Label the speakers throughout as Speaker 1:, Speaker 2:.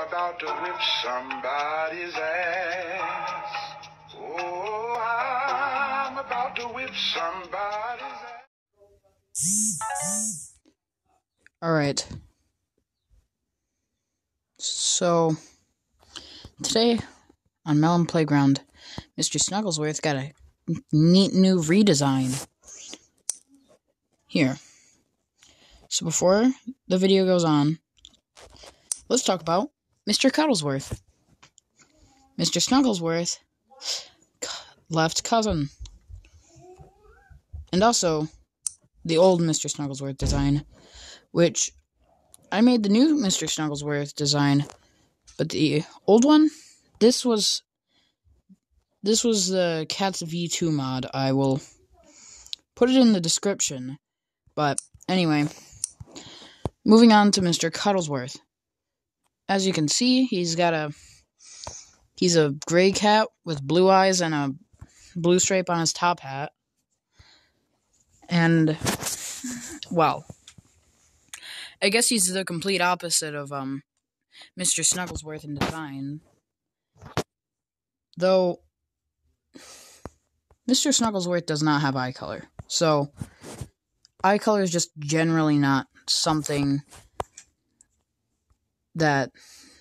Speaker 1: about to whip somebody's ass. Oh, I'm about to whip somebody's ass.
Speaker 2: Alright. So, today on Melon Playground, Mr. Snugglesworth got a neat new redesign. Here. So before the video goes on, let's talk about Mr. Cuddlesworth. Mr. Snugglesworth left cousin. And also, the old Mr. Snugglesworth design, which I made the new Mr. Snugglesworth design, but the old one, this was the Cats V2 mod. I will put it in the description. But anyway, moving on to Mr. Cuddlesworth. As you can see, he's a gray cat with blue eyes and a blue stripe on his top hat. And, well, I guess he's the complete opposite of Mr. Snugglesworth in design. Though Mr. Snugglesworth does not have eye color. So eye color is just generally not something that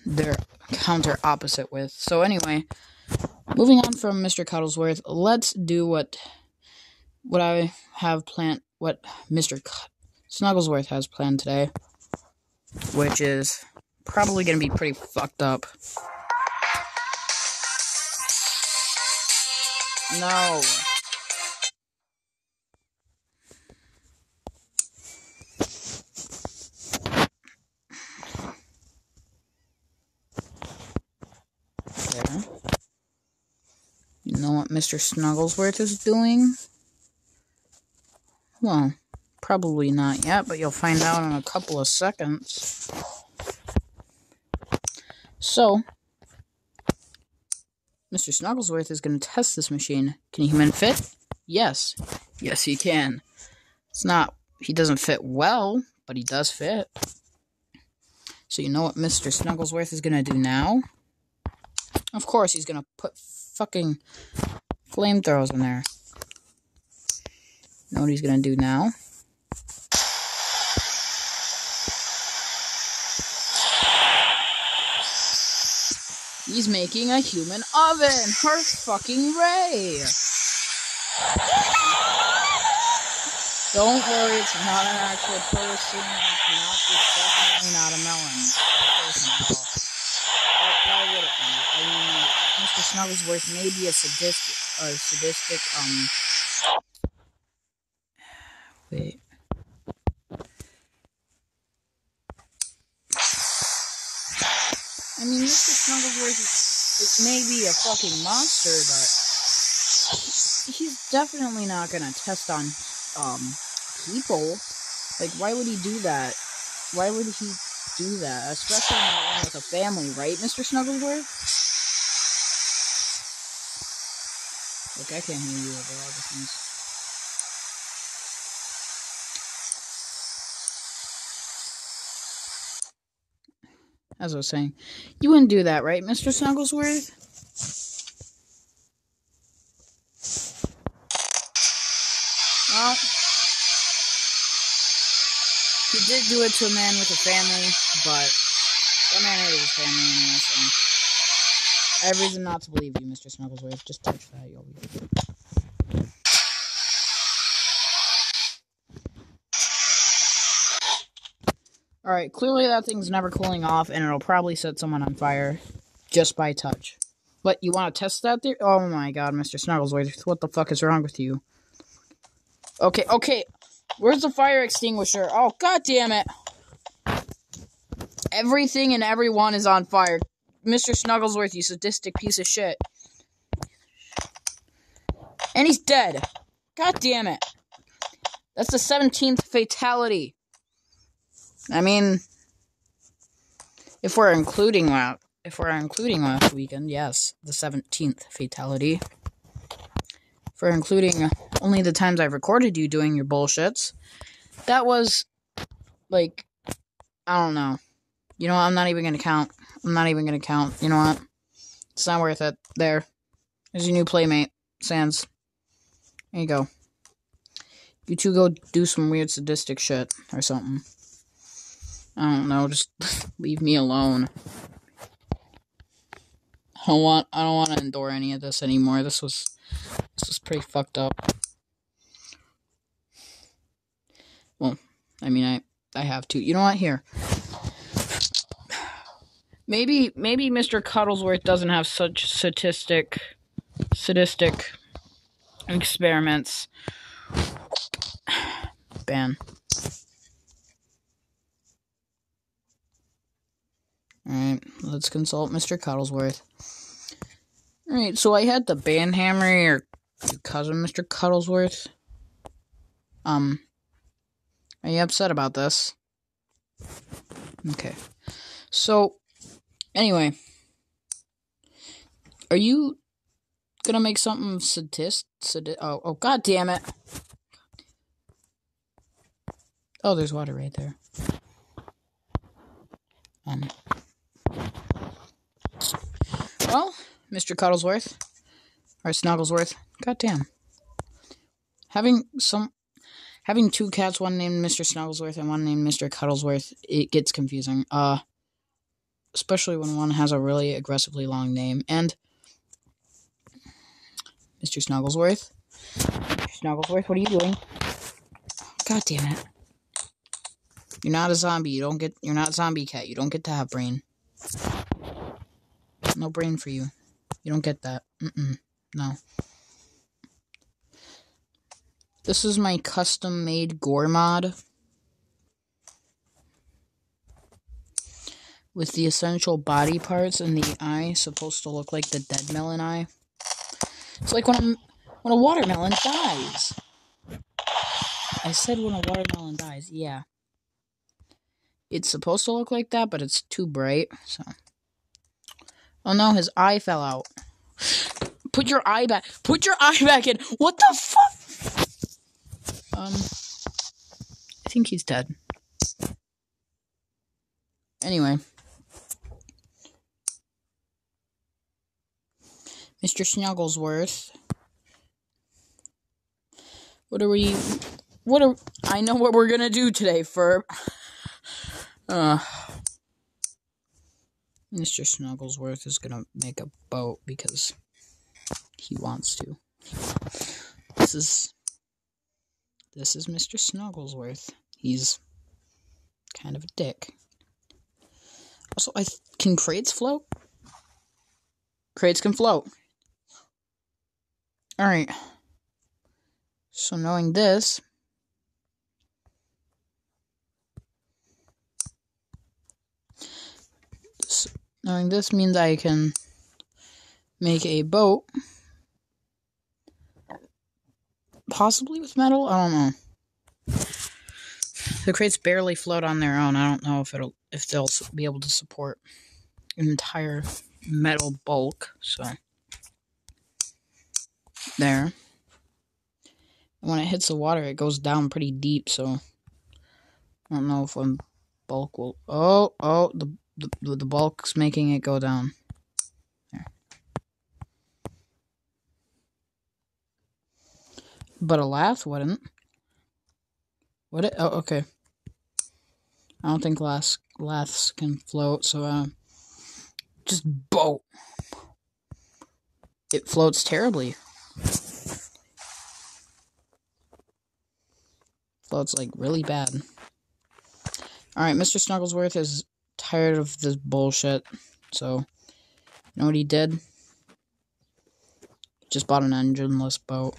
Speaker 2: they're counter opposite with. So anyway, moving on from Mr. Cuddlesworth, let's do what I have planned, what Mr. Snugglesworth has planned today, which is probably going to be pretty fucked up. No. Okay. You know what Mr. Snugglesworth is doing? Well, probably not yet, but you'll find out in a couple of seconds. So, Mr. Snugglesworth is going to test this machine. Can a human fit? Yes. Yes, he can. He doesn't fit well, but he does fit. So you know what Mr. Snugglesworth is going to do now? Of course, he's going to put fucking flamethrowers in there. You know what he's going to do now? He's making a human oven! Her fucking Ray! Don't worry, it's not an actual person. It's definitely not a melon. Why would it be? I mean, Mr. Snugglesworth may be a sadistic, wait. I mean, Mr. Snugglesworth, it may be a fucking monster, but he's definitely not gonna test on, people. Like, why would he do that? Why would he do that? Especially not with a family, right, Mr. Snugglesworth? Look, I can't hear you over all the things. As I was saying, you wouldn't do that, right, Mr. Snugglesworth? Well, he did do it to a man with a family, but that man hated his family anyway, so I have reason not to believe you, Mr. Snugglesworth. Just touch that, you'll be good. Alright, clearly that thing's never cooling off, and it'll probably set someone on fire just by touch. What, you want to test that there? Oh my god, Mr. Snugglesworth, what the fuck is wrong with you? Okay, where's the fire extinguisher? Oh, god damn it! Everything and everyone is on fire. Mr. Snugglesworth, you sadistic piece of shit. And he's dead. God damn it. That's the 17th fatality. I mean, if we're including last weekend, yes, the 17th fatality. If we're including only the times I've recorded you doing your bullshits, that was, like, I don't know. You know what, I'm not even gonna count. I'm not even gonna count. You know what? It's not worth it. There's your new playmate, Sans. There you go. You two go do some weird sadistic shit or something. I don't know, just leave me alone. I don't want to endure any of this anymore. This was pretty fucked up. Well, I mean, I have to. You know what? Here. Maybe Mr. Cuddlesworth doesn't have such sadistic experiments. Ban. Alright, let's consult Mr. Cuddlesworth. Alright, so I had to ban hammer your cousin, Mr. Cuddlesworth. Are you upset about this? Okay. So, anyway. Are you gonna make something oh, god damn it. Oh, there's water right there. Well, Mr. Cuddlesworth, or Snugglesworth, goddamn. Having two cats, one named Mr. Snugglesworth and one named Mr. Cuddlesworth, it gets confusing. Especially when one has a really aggressively long name. And Mr. Snugglesworth, what are you doing? God damn it. You're not a zombie. You're not a zombie cat. You don't get to have brain. No brain for you. You don't get that. No. This is my custom-made gore mod. With the essential body parts and the eye supposed to look like the dead melon eye. It's like when a watermelon dies. I said when a watermelon dies, yeah. It's supposed to look like that, but it's too bright, so. Oh no, his eye fell out. Put your eye back. Put your eye back in. What the fuck? I think he's dead. Anyway. Mr. Snugglesworth. I know what we're gonna do today, Ferb. Mr. Snugglesworth is gonna make a boat because he wants to. This is Mr. Snugglesworth. He's kind of a dick. Also, can crates float? Crates can float. Alright. So knowing this, means I can make a boat, possibly with metal. I don't know. The crates barely float on their own. I don't know if they'll be able to support an entire metal bulk. So there. When it hits the water, it goes down pretty deep. So I don't know if one bulk will. Oh, the bulk's making it go down. There. But a lath wouldn't. Would it? Oh, okay. I don't think laths can float, so just boat. It floats terribly. Floats like really bad. Alright, Mr. Snugglesworth is tired of this bullshit. So, you know what he did? Just bought an engineless boat.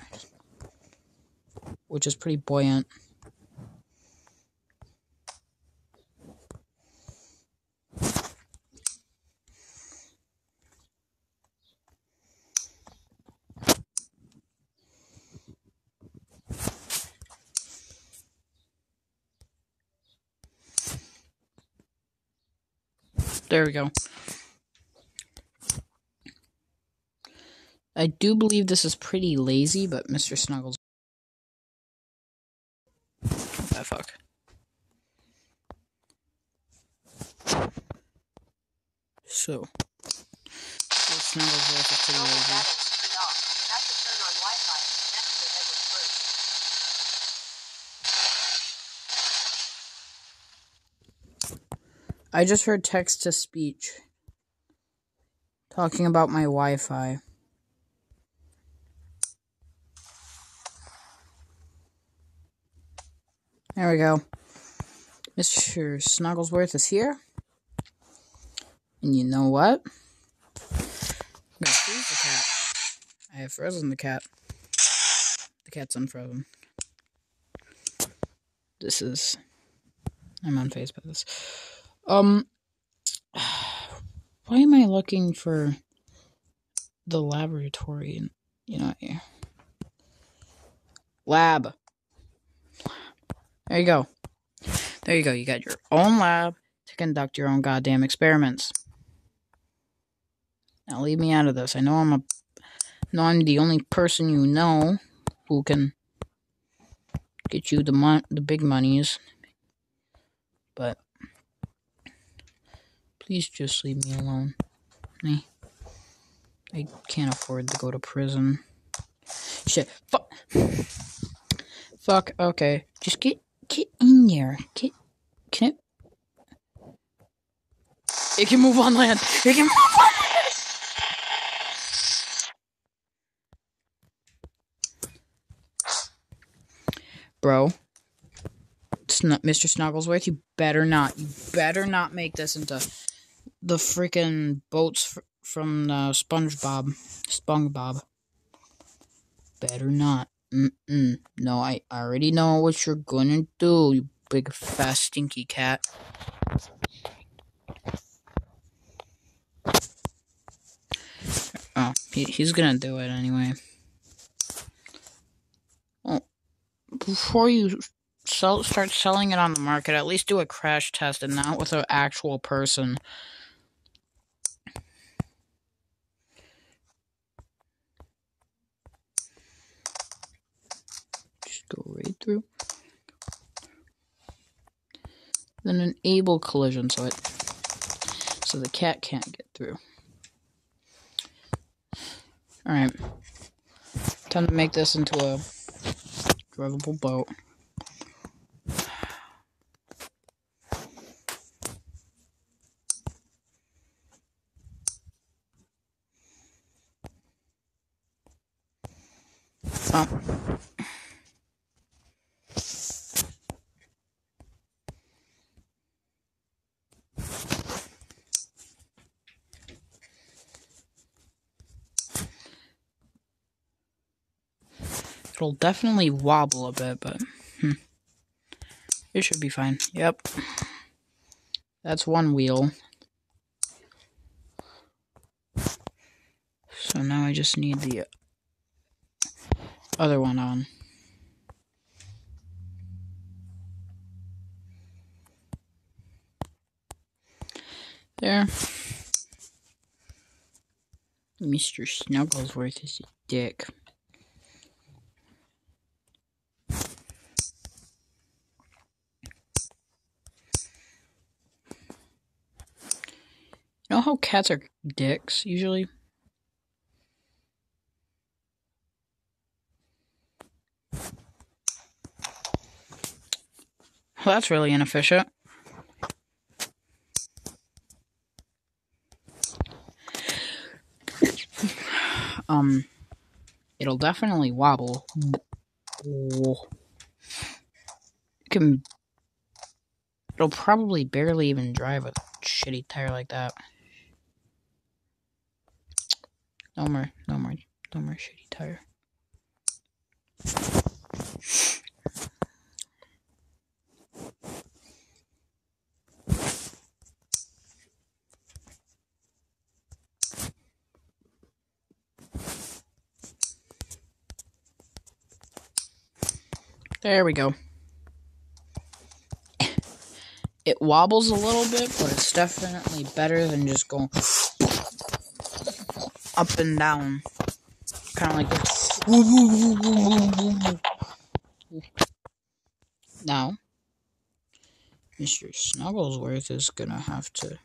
Speaker 2: Which is pretty buoyant. There we go. I do believe this is pretty lazy, but Mr. Snuggles. Ah, fuck. So, Snugglesworth is pretty lazy. I just heard text-to-speech talking about my Wi-Fi. There we go. Mr. Snugglesworth is here. And you know what? I'm gonna freeze the cat. I have frozen the cat. The cat's unfrozen. I'm on Facebook. Why am I looking for the laboratory? Here. Lab. There you go. You got your own lab to conduct your own goddamn experiments. Now leave me out of this. I know I'm the only person you know who can get you the big monies. But please just leave me alone. I can't afford to go to prison. Shit. Fuck. Okay. Just get in there. Can it? It can move on land. It can move on land. Bro. Mr. Snugglesworth, you better not make this into the freaking boats from SpongeBob. Better not. No, I already know what you're gonna do, you big fat stinky cat. Oh, he's gonna do it anyway. Well, before you start selling it on the market, at least do a crash test and not with an actual person. Just go right through. Then enable collision so the cat can't get through. Alright. Time to make this into a drivable boat. Oh. It'll definitely wobble a bit, but it should be fine. Yep. That's one wheel. So now I just need the other one on. There. Mr. Snugglesworth is a dick. You know how cats are dicks, usually? Well, that's really inefficient. It'll definitely wobble. It'll probably barely even drive a shitty tire like that. No more shitty tire. There we go. It wobbles a little bit, but it's definitely better than just going up and down. Kind of like this. Now, Mr. Snugglesworth is gonna have to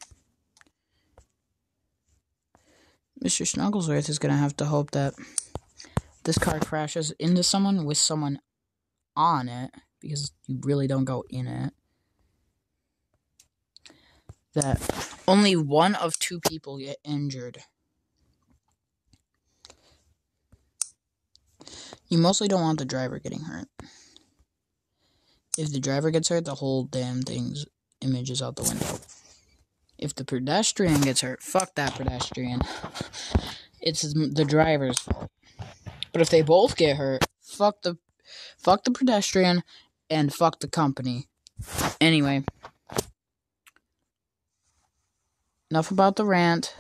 Speaker 2: Mr. Snugglesworth is gonna have to hope that this car crashes into someone with someone on it, because you really don't go in it. That only one of two people get injured. You mostly don't want the driver getting hurt. If the driver gets hurt, the whole damn thing's image is out the window. If the pedestrian gets hurt, fuck that pedestrian. It's the driver's fault. But if they both get hurt, fuck the pedestrian and fuck the company. Anyway, enough about the rant.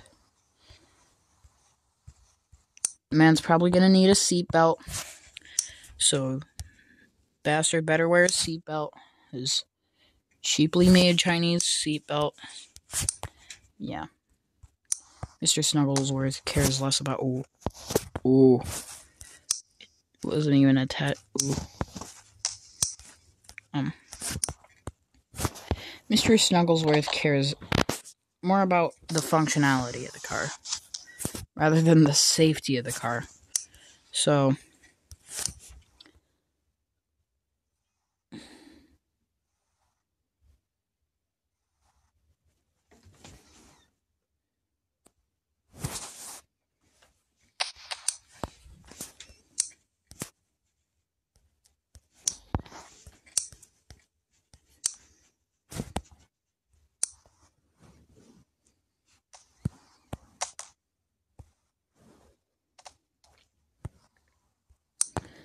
Speaker 2: The man's probably gonna need a seatbelt. So, bastard better wear a seatbelt. His cheaply made Chinese seatbelt. Yeah. Mr. Snugglesworth cares less about. Ooh. It wasn't even a ooh. Mr. Snugglesworth cares more about the functionality of the car rather than the safety of the car. So,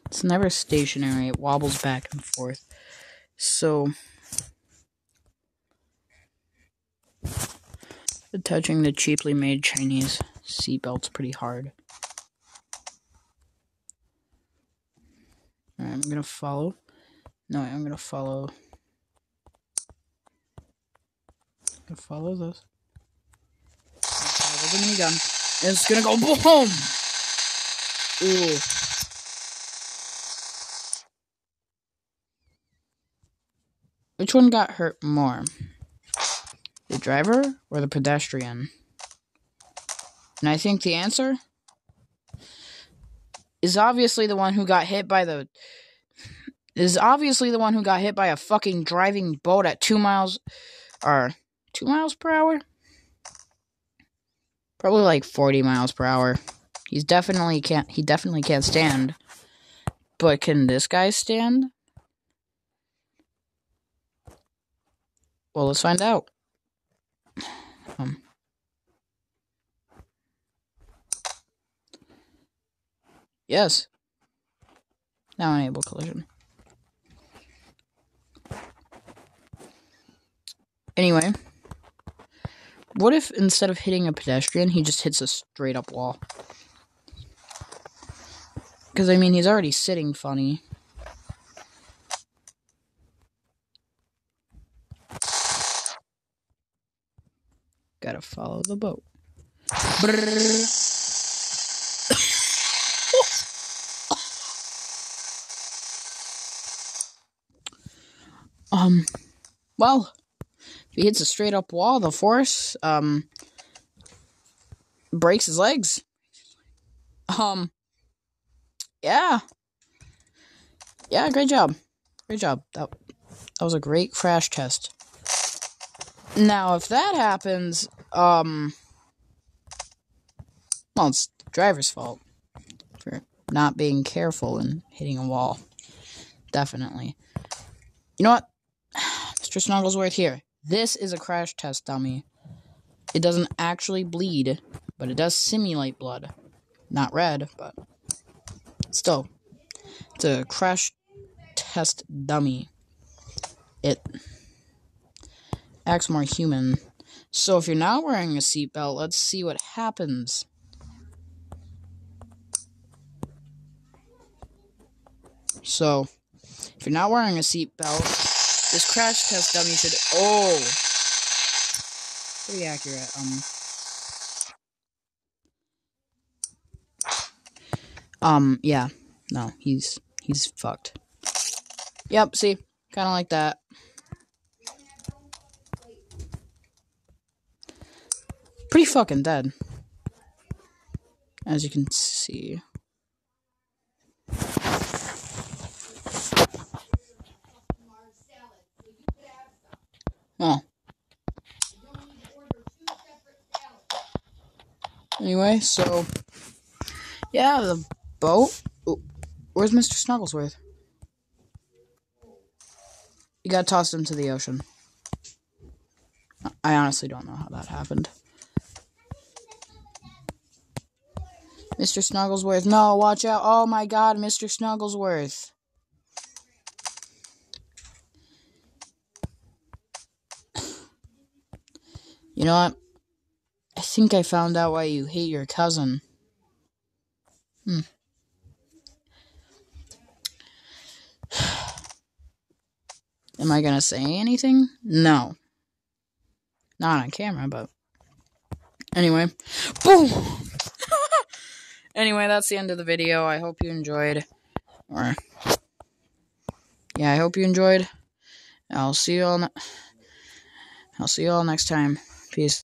Speaker 2: it's never stationary. It wobbles back and forth. So, touching the cheaply made Chinese seatbelt's pretty hard. Alright, I'm gonna follow. No, I'm gonna follow. I'm gonna follow this. Follow the minigun. And it's gonna go boom! Ooh. Which one got hurt more? The driver or the pedestrian? And I think the answer is obviously the one who got hit by a fucking driving boat at 2 miles per hour? Probably like 40 miles per hour. He definitely can't stand. But can this guy stand? Well, let's find out. Yes. Now enable collision. Anyway, what if instead of hitting a pedestrian, he just hits a straight up wall? Because, I mean, he's already sitting funny. Gotta follow the boat. Well, if he hits a straight up wall, the force, breaks his legs. Yeah. Yeah, great job. Great job. That was a great crash test. Now, if that happens, well, it's the driver's fault for not being careful and hitting a wall. Definitely. You know what? Mr. Snugglesworth here. This is a crash test dummy. It doesn't actually bleed, but it does simulate blood. Not red, but still. It's a crash test dummy. It acts more human. So if you're not wearing a seatbelt, let's see what happens. So, if you're not wearing a seatbelt, this crash test dummy should... Oh! Pretty accurate. Yeah. No, he's fucked. Yep, see? Kinda like that. Pretty fucking dead. as you can see. Oh. Anyway, so yeah, the boat. Ooh, where's Mr. Snugglesworth? You got tossed into the ocean. I honestly don't know how that happened. Mr. Snugglesworth, no, watch out. Oh my god, Mr. Snugglesworth. You know what? I think I found out why you hate your cousin. Am I gonna say anything? No. Not on camera, but... Anyway. Boom! Anyway, that's the end of the video. I hope you enjoyed. I hope you enjoyed. I'll see you all next time. Peace.